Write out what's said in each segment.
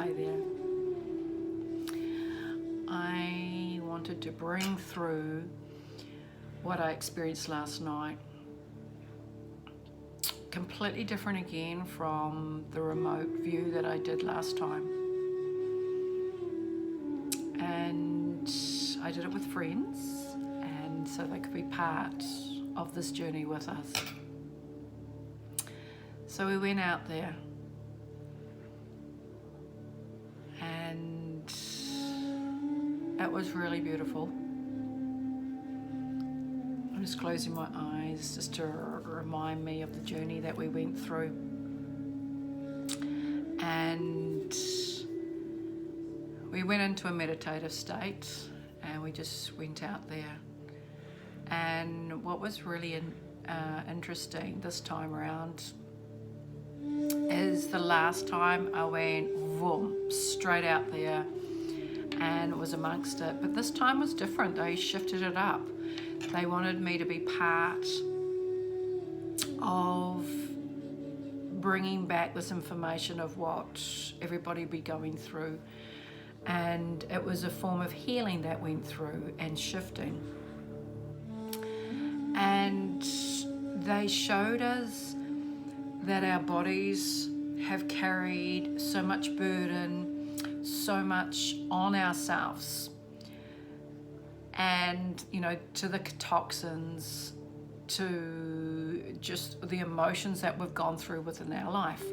say there. I wanted to bring through what I experienced last night. Completely different again from the remote view that I did last time. And I did it with friends, and so they could be part of this journey with us. So we went out there, and it was really beautiful. I'm just closing my eyes just to remind me of the journey that we went through. And we went into a meditative state, and we just went out there. And what was really interesting this time around is the last time I went vroom, straight out there and was amongst it. But this time was different. They shifted it up. They wanted me to be part of bringing back this information of what everybody be going through. And it was a form of healing that went through and shifting. And they showed us that our bodies have carried so much burden, so much on ourselves. And, to the toxins, to just the emotions that we've gone through within our life.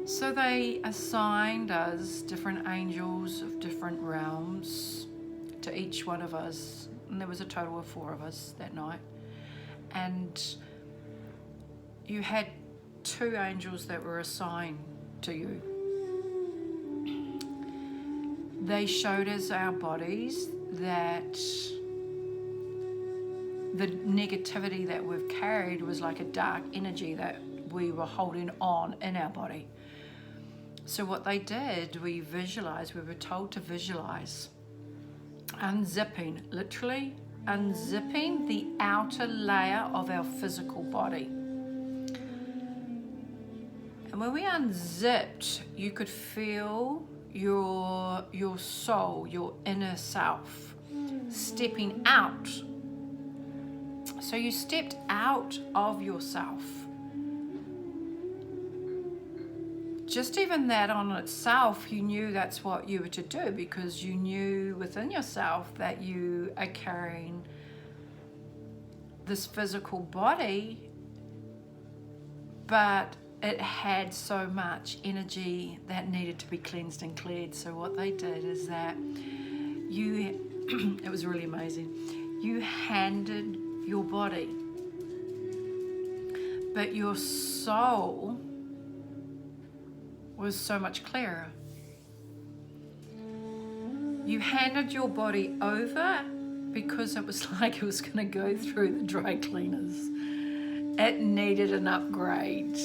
So they assigned us different angels of different realms to each one of us. And there was a total of 4 of us that night. And you had 2 angels that were assigned to you. They showed us our bodies that the negativity that we've carried was like a dark energy that we were holding on in our body. So what they did, we were told to visualize unzipping, literally unzipping the outer layer of our physical body. And when we unzipped, you could feel your soul, your inner self, stepping out. So you stepped out of yourself. Just even that on itself, you knew that's what you were to do, because you knew within yourself that you are carrying this physical body, but it had so much energy that needed to be cleansed and cleared. So what they did is that it was really amazing. You handed your body, but your soul was so much clearer. You handed your body over because it was like it was going to go through the dry cleaners. It needed an upgrade.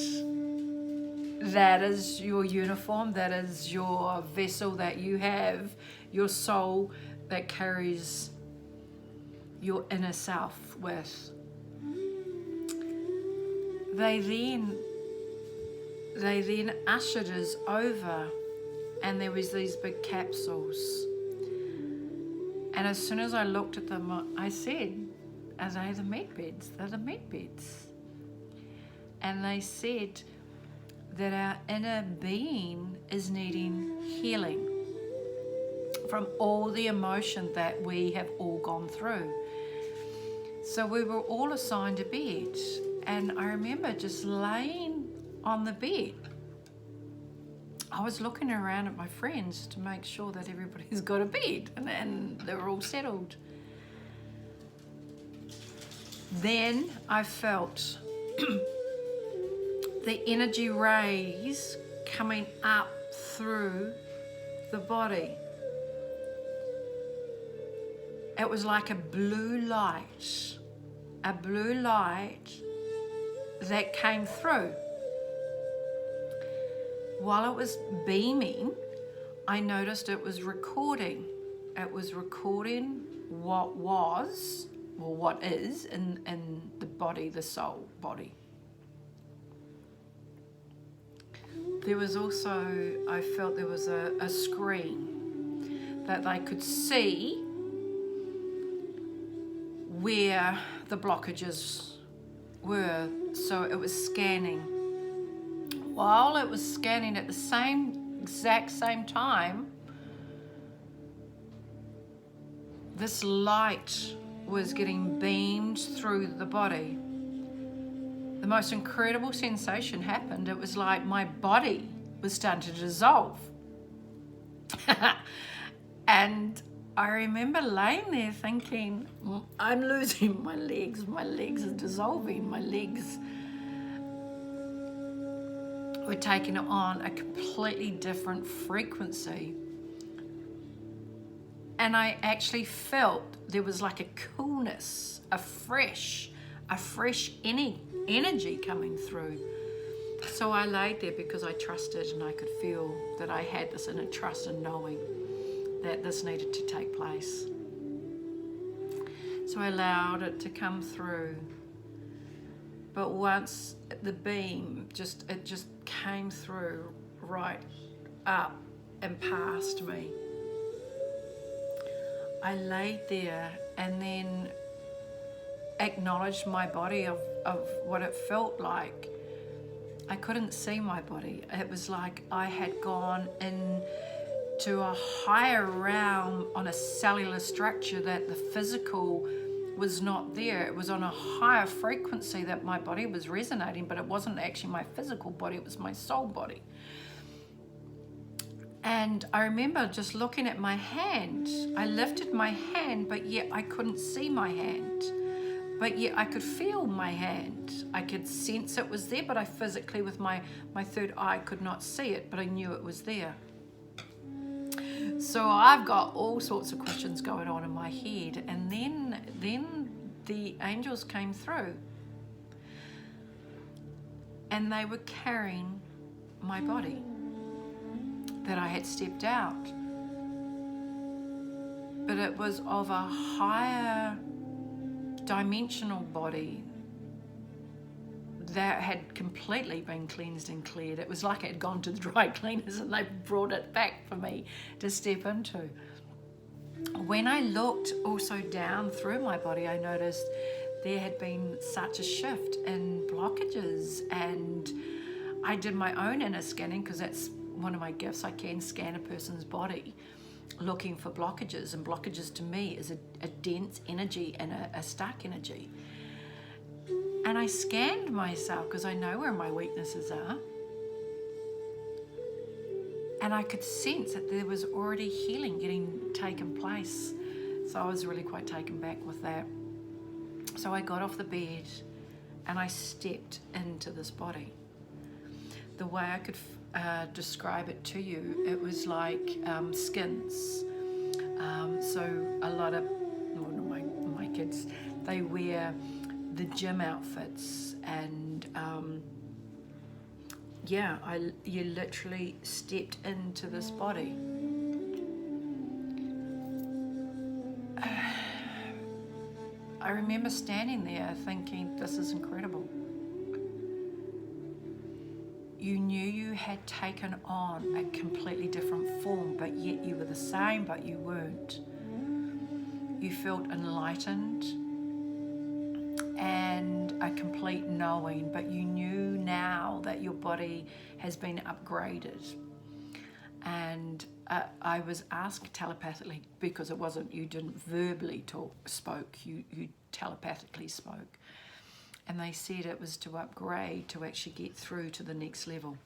That is your uniform, that is your vessel that you have, your soul that carries your inner self with. They then ushered us over, and there was these big capsules. And as soon as I looked at them, I said, "Are they the med beds? They're the med beds." And they said that our inner being is needing healing from all the emotion that we have all gone through. So we were all assigned a bed, and I remember just laying on the bed. I was looking around at my friends to make sure that everybody's got a bed and they're all settled. Then I felt the energy rays coming up through the body. It was like a blue light that came through. While it was beaming, I noticed it was recording. It was recording what was, or what is, in the body, the soul body. there was also, I felt there was a screen that they could see where the blockages were. So it was scanning. While it was scanning at the exact same time, this light was getting beamed through the body. The most incredible sensation happened. It was like my body was starting to dissolve. And I remember laying there thinking, I'm losing my legs are dissolving, my legs were taking on a completely different frequency. And I actually felt there was like a coolness, a fresh energy coming through. So I laid there because I trusted, and I could feel that I had this inner trust and knowing that this needed to take place. So I allowed it to come through. But once the beam it just came through right up and past me, I laid there and then acknowledged my body of what it felt like. I couldn't see my body. It was like I had gone into a higher realm on a cellular structure, that the physical was not there. It was on a higher frequency that my body was resonating, but it wasn't actually my physical body, it was my soul body. And I remember just looking at my hand. I lifted my hand, but yet I couldn't see my hand. But yet I could feel my hand. I could sense it was there, but I physically, with my third eye, could not see it, but I knew it was there. So I've got all sorts of questions going on in my head. And then the angels came through. And they were carrying my body that I had stepped out. But it was of a higher dimensional body that had completely been cleansed and cleared. It was like it had gone to the dry cleaners and they brought it back for me to step into. When I looked also down through my body, I noticed there had been such a shift in blockages, and I did my own inner scanning, because that's one of my gifts. I can scan a person's body looking for blockages, and blockages to me is a dense energy and a stuck energy. And I scanned myself because I know where my weaknesses are, and I could sense that there was already healing getting taken place. So I was really quite taken back with that. So I got off the bed and I stepped into this body. The way I could describe it to you, it was like skins. So a lot of my kids, they wear the gym outfits, and you literally stepped into this body. I remember standing there thinking, this is incredible. You knew you had taken on a completely different form, but yet you were the same, but you weren't. You felt enlightened and a complete knowing, but you knew now that your body has been upgraded. And I was asked telepathically, because it wasn't, you didn't verbally spoke, you telepathically spoke. And they said it was to upgrade, to actually get through to the next level.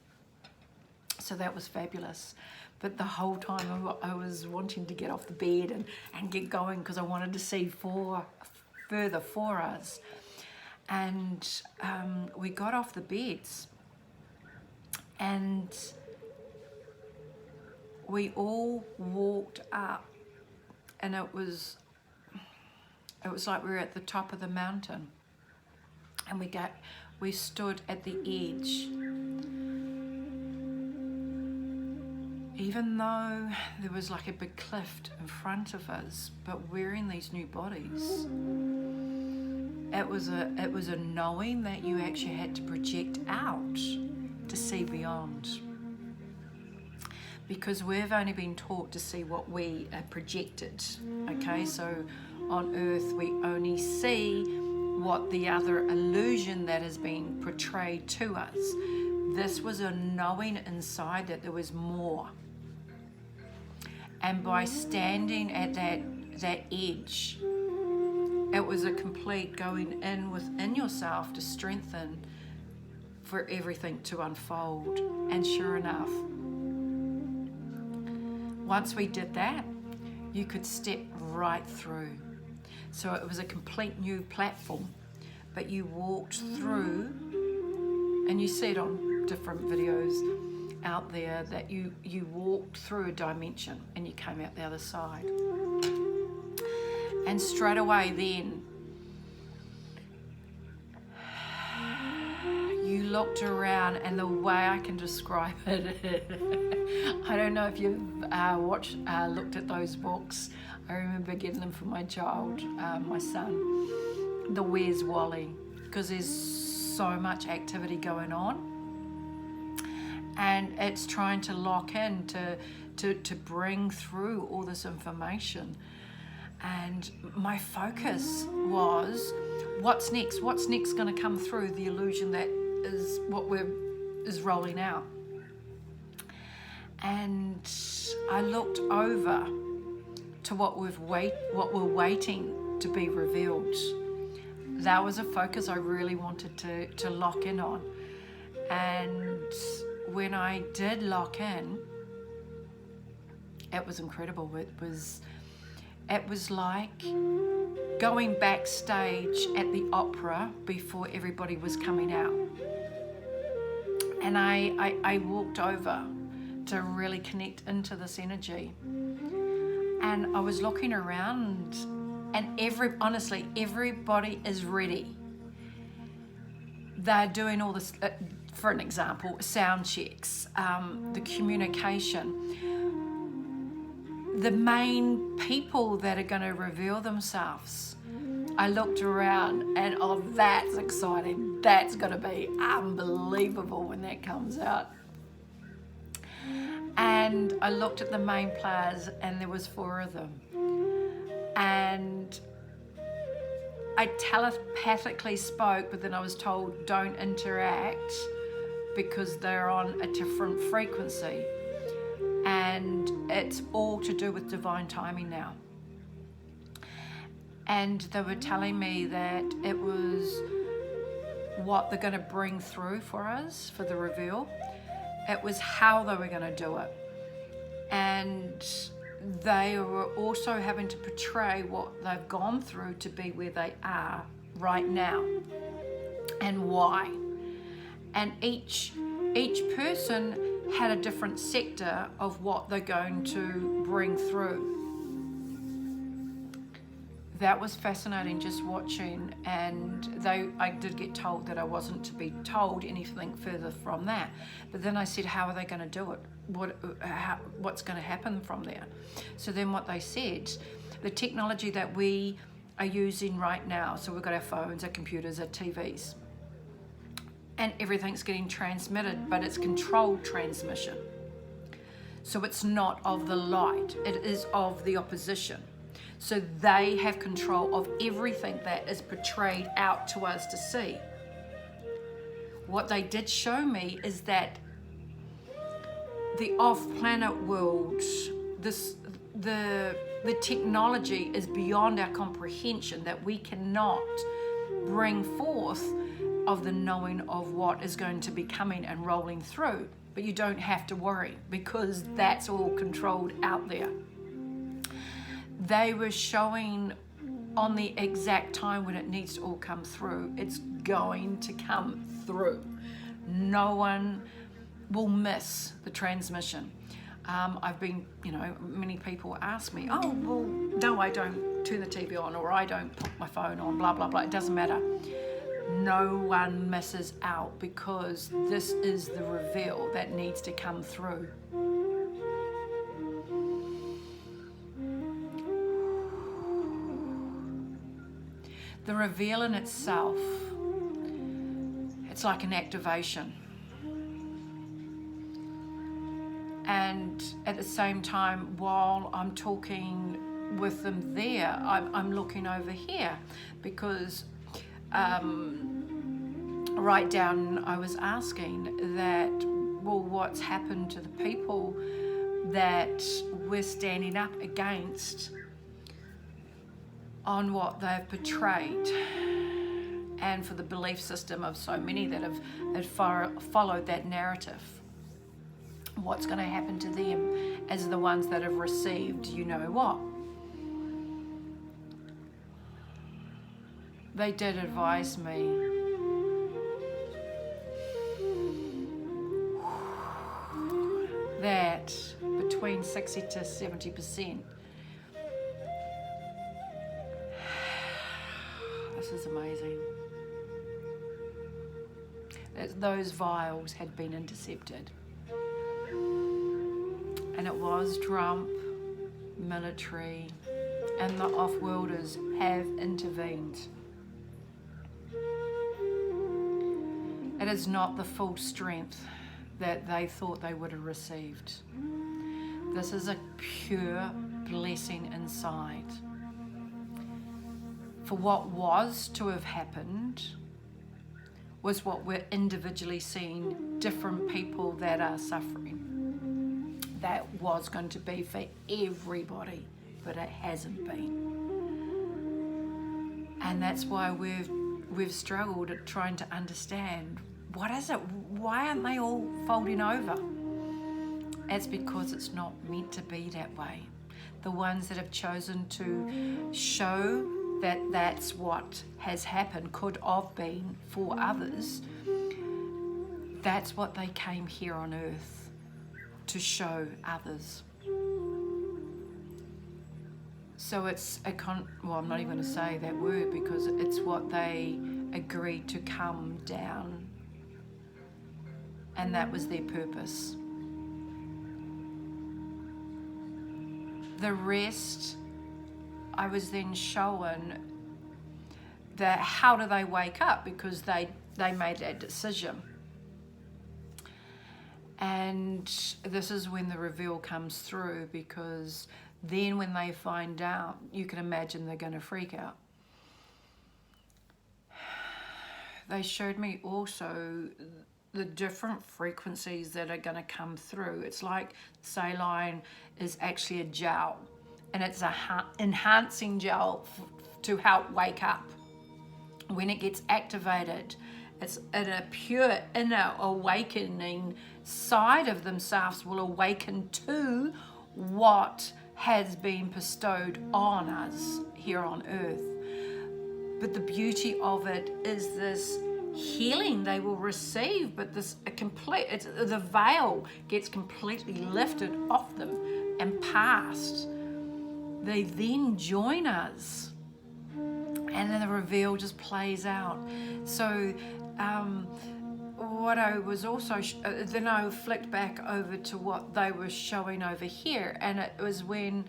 So that was fabulous. But the whole time I was wanting to get off the bed and get going, because I wanted to see further for us. And we got off the beds, and we all walked up, and it was like we were at the top of the mountain. And we stood at the edge. Even though there was like a big cliff in front of us, but wearing these new bodies, it was a knowing that you actually had to project out to see beyond. because we've only been taught to see what we are projected. Okay, so on earth we only see what the other illusion that is being portrayed to us. This was a knowing inside that there was more. And by standing at that edge, it was a complete going in within yourself to strengthen for everything to unfold. And sure enough, once we did that, you could step right through. So it was a complete new platform, but you walked through, and you see it on different videos out there, that you walked through a dimension and you came out the other side. And straight away then, you looked around, and the way I can describe it, I don't know if you've looked at those books. I remember getting them for my child, my son, the Where's Wally, because there's so much activity going on, and it's trying to lock in to bring through all this information. And my focus was, what's next going to come through the illusion that is what is rolling out. And I looked over to what we're waiting to be revealed. That was a focus I really wanted to lock in on. And when I did lock in, it was incredible. It was like going backstage at the opera before everybody was coming out. And I walked over to really connect into this energy. And I was looking around, and honestly, everybody is ready. They're doing all this, for an example, sound checks, the communication. The main people that are going to reveal themselves. I looked around, and oh, that's exciting. That's going to be unbelievable when that comes out. And I looked at the main players, and there was 4 of them. And I telepathically spoke, but then I was told don't interact because they're on a different frequency. And it's all to do with divine timing now. And they were telling me that it was what they're going to bring through for us, for the reveal. It was how they were going to do it. And they were also having to portray what they've gone through to be where they are right now, and why. And each person had a different sector of what they're going to bring through. That was fascinating, just watching. And I did get told that I wasn't to be told anything further from that. But then I said, how are they going to do it? What's going to happen from there? So then what they said, the technology that we are using right now, so we've got our phones, our computers, our TVs, and everything's getting transmitted, but it's controlled transmission. So it's not of the light, it is of the opposition. So they have control of everything that is portrayed out to us to see. What they did show me is that the off-planet world, the technology is beyond our comprehension, that we cannot bring forth of the knowing of what is going to be coming and rolling through. But you don't have to worry, because that's all controlled out there. They were showing on the exact time when it needs to all come through. It's going to come through. No one will miss the transmission. I've been, many people ask me, oh, well, no, I don't turn the TV on, or I don't put my phone on, blah, blah, blah. It doesn't matter. No one misses out, because this is the reveal that needs to come through. The reveal in itself, it's like an activation. And at the same time, while I'm talking with them there, I'm looking over here, because right down I was asking that, well, what's happened to the people that we're standing up against on what they've portrayed, and for the belief system of so many that have followed that narrative. What's going to happen to them as the ones that have received you know what? They did advise me that between 60 to 70%, this is amazing, that those vials had been intercepted. And it was Trump, military, and the off-worlders have intervened. It is not the full strength that they thought they would have received. This is a pure blessing inside. For what was to have happened was what we're individually seeing, different people that are suffering. That was going to be for everybody, but it hasn't been. And that's why we've struggled at trying to understand, what is it? Why aren't they all folding over? It's because it's not meant to be that way. The ones that have chosen to show that that's what has happened, could have been for others, that's what they came here on earth to show others. So it's well, I'm not even going to say that word, because it's what they agreed to come down, and that was their purpose. The rest, I was then shown that how do they wake up, because they made that decision. And this is when the reveal comes through, because then when they find out, you can imagine they're going to freak out. They showed me also the different frequencies that are going to come through. It's like saline is actually a gel, and it's a enhancing gel to help wake up. When it gets activated, it's in a pure inner awakening side of themselves will awaken to what has been bestowed on us here on earth. But the beauty of it is this healing they will receive, but the veil gets completely lifted off them and past. They then join us, and then the reveal just plays out. So what I was also, then I flicked back over to what they were showing over here, and it was when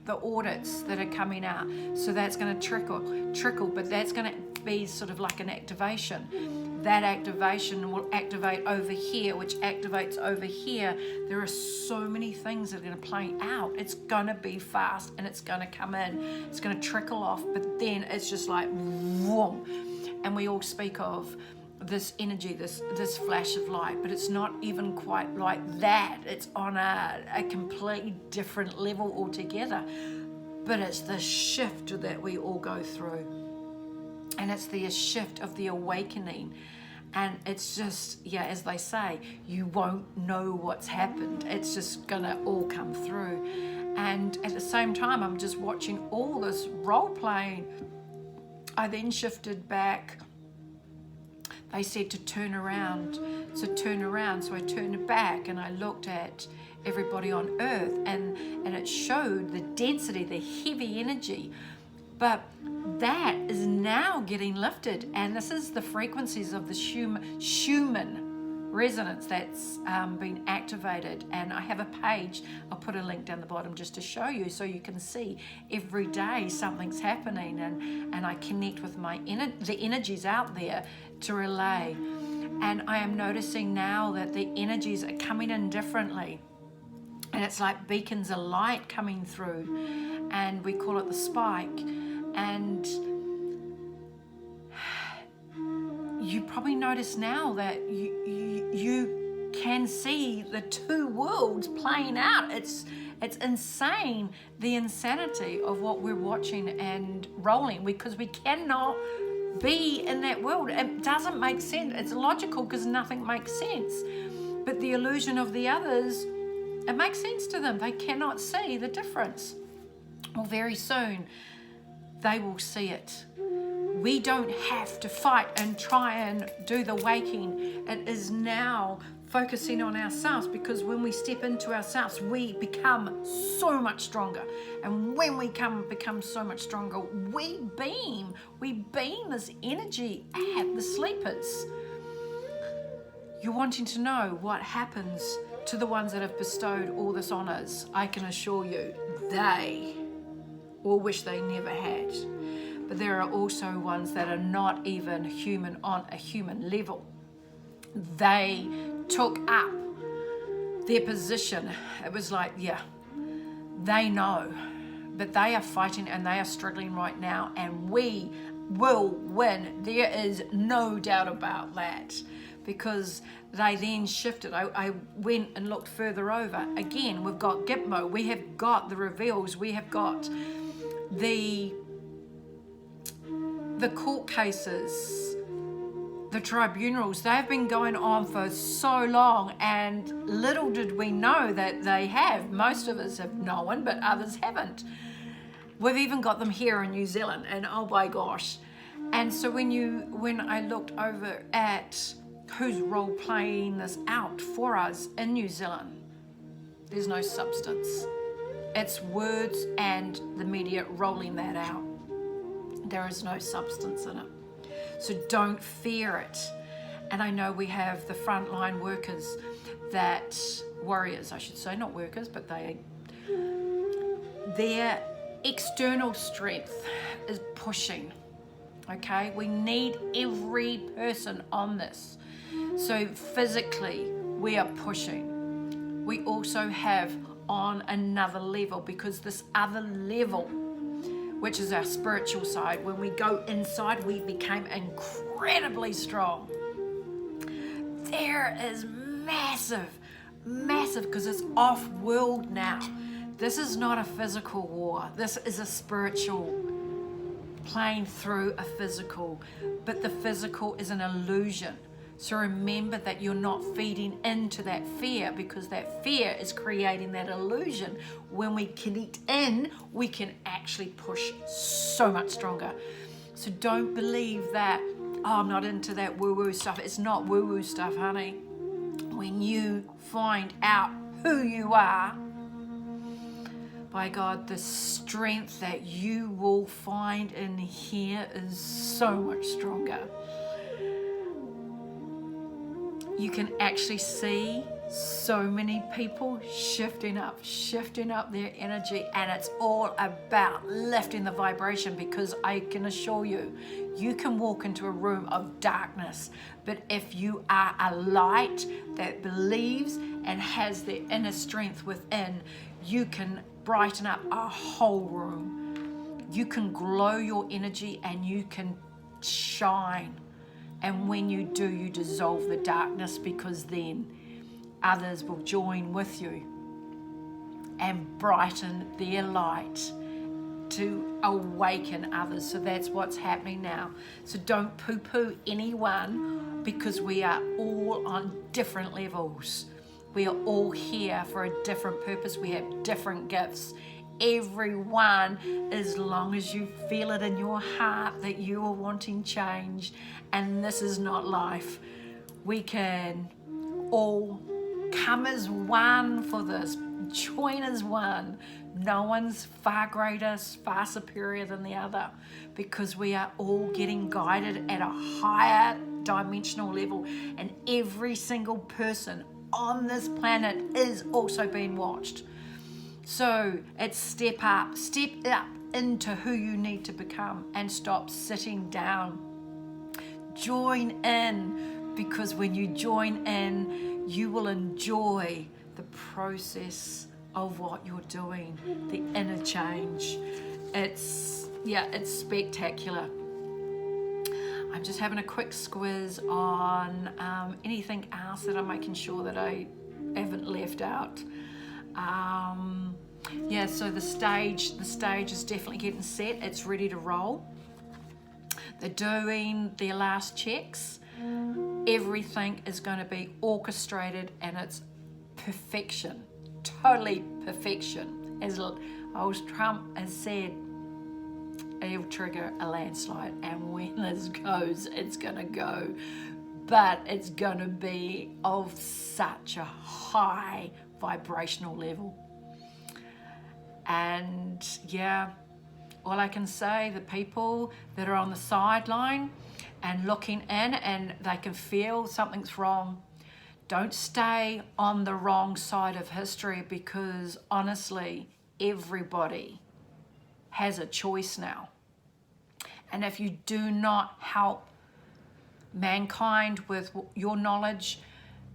the audits that are coming out. So that's going to trickle, but that's going to be sort of like an activation. That activation will activate over here, which activates over here. There are so many things that are going to play out. It's going to be fast, and it's going to come in. It's going to trickle off, but then it's just like, whoom. And we all speak of this energy, this flash of light, but it's not even quite like that. It's on a completely different level altogether. But it's the shift that we all go through. And it's the shift of the awakening. And it's just, yeah, as they say, you won't know what's happened. It's just gonna all come through. And at the same time, I'm just watching all this role playing. I then shifted back. They said to turn around. So turn around. So I turned back and I looked at everybody on earth, and it showed the density, the heavy energy. But that is now getting lifted, and this is the frequencies of the Schumann resonance that's been activated. And I have a page, I'll put a link down the bottom just to show you, so you can see every day something's happening, and I connect with the energies out there to relay. And I am noticing now that the energies are coming in differently. And it's like beacons of light coming through. And we call it the spike. And you probably notice now that you can see the two worlds playing out. It's insane, the insanity of what we're watching and rolling, because we cannot be in that world. It doesn't make sense. It's logical because nothing makes sense. But the illusion of the others, it makes sense to them. They cannot see the difference. Well, very soon they will see it. We don't have to fight and try and do the waking. It is now focusing on ourselves, because when we step into ourselves, we become so much stronger. And when we become so much stronger, we beam this energy at the sleepers. You're wanting to know what happens to the ones that have bestowed all this honors. I can assure you, they all wish they never had. But there are also ones that are not even human on a human level. They took up their position. It was like, yeah, they know, but they are fighting and they are struggling right now, and we will win. There is no doubt about that, because they then shifted. I went and looked further over. Again, we've got Gitmo, we have got the reveals, we have got the court cases, the tribunals. They've been going on for so long, and little did we know that they have. Most of us have known, but others haven't. We've even got them here in New Zealand, and oh my gosh. And so when I looked over at who's role playing this out for us in New Zealand, there's no substance. It's words and the media rolling that out. There is no substance in it. So don't fear it. And I know we have the frontline workers, warriors, I should say, not workers, but their external strength is pushing. Okay, we need every person on this. So physically, we are pushing. We also have on another level, because this other level, which is our spiritual side, when we go inside, we became incredibly strong. There is massive, because it's off-world now. This is not a physical war. This is a spiritual playing through a physical, but the physical is an illusion. So remember that you're not feeding into that fear, because that fear is creating that illusion. When we connect in, we can actually push so much stronger. So don't believe that, oh, I'm not into that woo-woo stuff. It's not woo-woo stuff, honey. When you find out who you are, by God, the strength that you will find in here is so much stronger. You can actually see so many people shifting up their energy, and it's all about lifting the vibration, because I can assure you, you can walk into a room of darkness, but if you are a light that believes and has the inner strength within, you can brighten up a whole room. You can glow your energy and you can shine. And when you do, you dissolve the darkness, because then others will join with you and brighten their light to awaken others. So that's what's happening now. So don't poo-poo anyone, because we are all on different levels. We are all here for a different purpose. We have different gifts. Everyone, as long as you feel it in your heart that you are wanting change, and this is not life, we can all come as one for this, join as one. No one's far greater, far superior than the other, because we are all getting guided at a higher dimensional level, and every single person on this planet is also being watched. So it's step up into who you need to become, and stop sitting down. Join in, because when you join in, you will enjoy the process of what you're doing, the inner change. It's spectacular. I'm just having a quick squiz on anything else that I'm making sure that I haven't left out. So the stage is definitely getting set. It's ready to roll. They're doing their last checks. Everything is going to be orchestrated, and it's perfection, totally perfection. As old Trump has said, it'll trigger a landslide, and when this goes, it's going to go. But it's going to be of such a high vibrational level. And all I can say, the people that are on the sideline and looking in and they can feel something's wrong, don't stay on the wrong side of history, because honestly, everybody has a choice now. And if you do not help mankind with your knowledge,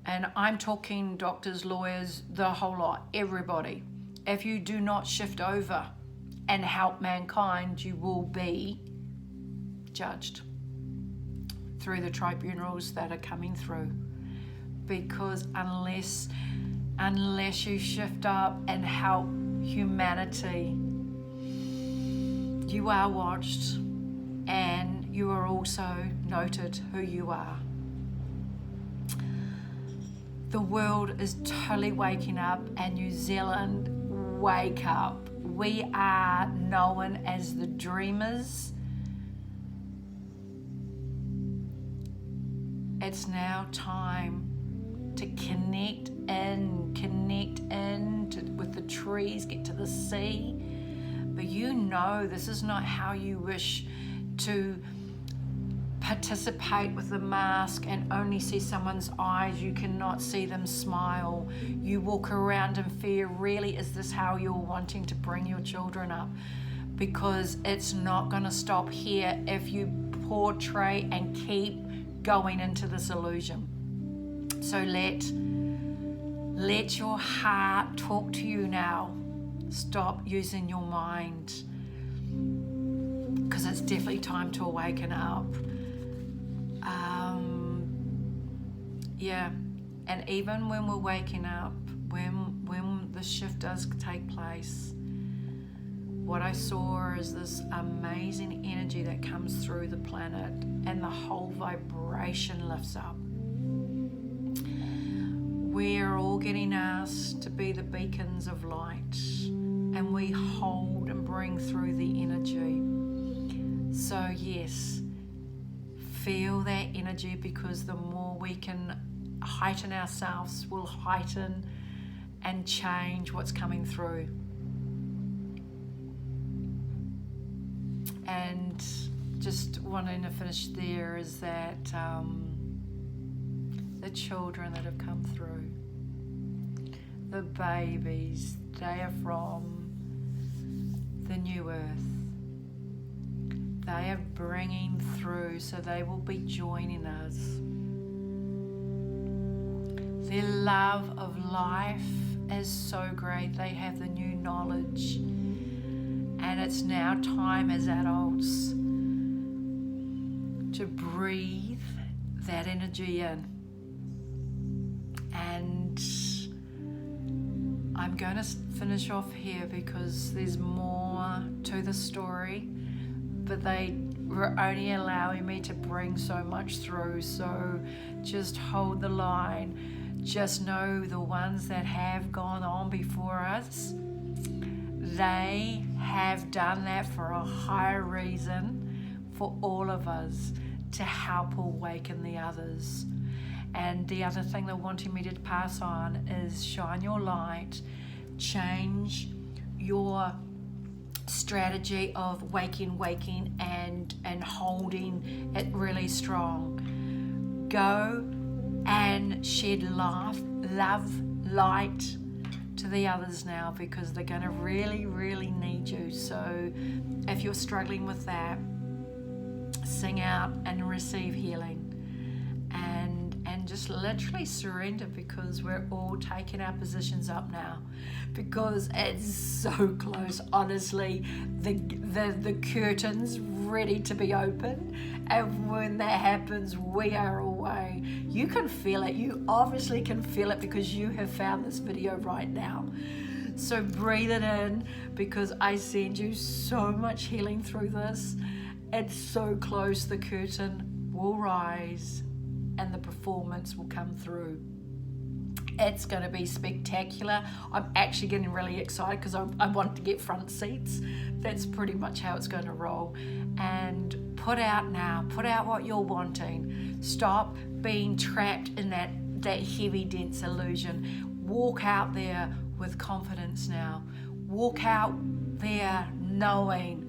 and I'm talking doctors, lawyers, the whole lot, everybody, if you do not shift over and help mankind, you will be judged through the tribunals that are coming through. Because unless you shift up and help humanity, you are watched, and you are also noted who you are. The world is totally waking up, and New Zealand, wake up. We are known as the dreamers. It's now time to connect in with the trees, get to the sea. But you know this is not how you wish to participate with the mask and only see someone's eyes. You cannot see them smile. You walk around in fear. Really, is this how you're wanting to bring your children up? Because it's not going to stop here if you portray and keep going into this illusion. So let your heart talk to you now. Stop using your mind, because it's definitely time to awaken up. And even when we're waking up, when the shift does take place, what I saw is this amazing energy that comes through the planet, and the whole vibration lifts up. We're all getting asked to be the beacons of light, and we hold and bring through the energy. So yes, feel that energy, because the more we can heighten ourselves, we'll heighten and change what's coming through. And just wanting to finish there is that the children that have come through, the babies, they are from the new earth. They are bringing through, so they will be joining us. Their love of life is so great. They have the new knowledge, and it's now time as adults to breathe that energy in. And I'm going to finish off here, because there's more to the story, but they were only allowing me to bring so much through. So just hold the line. Just know the ones that have gone on before us, they have done that for a higher reason, for all of us to help awaken the others. And the other thing they're wanting me to pass on is shine your light, change your strategy of waking and holding it really strong. Go and shed love, light to the others now, because they're going to really, really need you. So if you're struggling with that, sing out and receive healing. And and just literally surrender, because we're all taking our positions up now, because it's so close. Honestly, the curtain's ready to be opened, and when that happens, we are away. You can feel it. You obviously can feel it because you have found this video right now. So breathe it in, because I send you so much healing through this. It's so close. The curtain will rise and the performance will come through. It's going to be spectacular. I'm actually getting really excited because I want to get front seats. That's pretty much how it's going to roll. And put out now. Put out what you're wanting. Stop being trapped in that heavy, dense illusion. Walk out there with confidence now. Walk out there knowing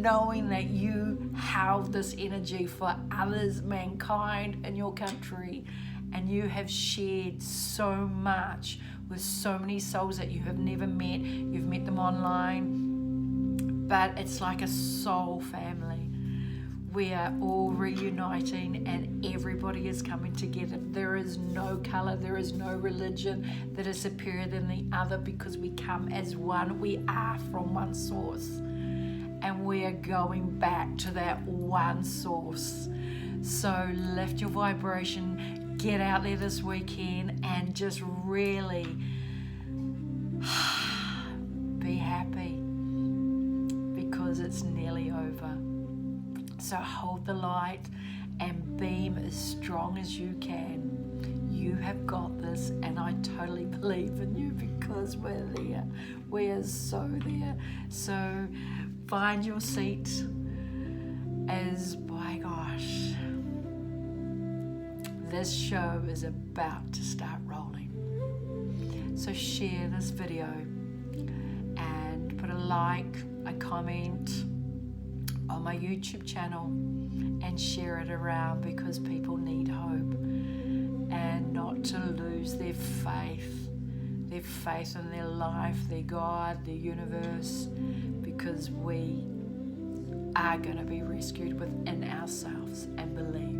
that you have this energy for others, mankind, and your country. And you have shared so much with so many souls that you have never met. You've met them online, but it's like a soul family. We are all reuniting and everybody is coming together. There is no color, there is no religion that is superior than the other, because we come as one. We are from one source, and we are going back to that one source. So lift your vibration, get out there this weekend and just really be happy, because it's nearly over. So hold the light and beam as strong as you can. You have got this, and I totally believe in you, because we're there. We are so there. So find your seat, as by gosh, this show is about to start rolling. So share this video and put a like, a comment on my YouTube channel, and share it around, because people need hope, and not to lose their faith in their life, their God, their universe, because we are going to be rescued within ourselves, and believe.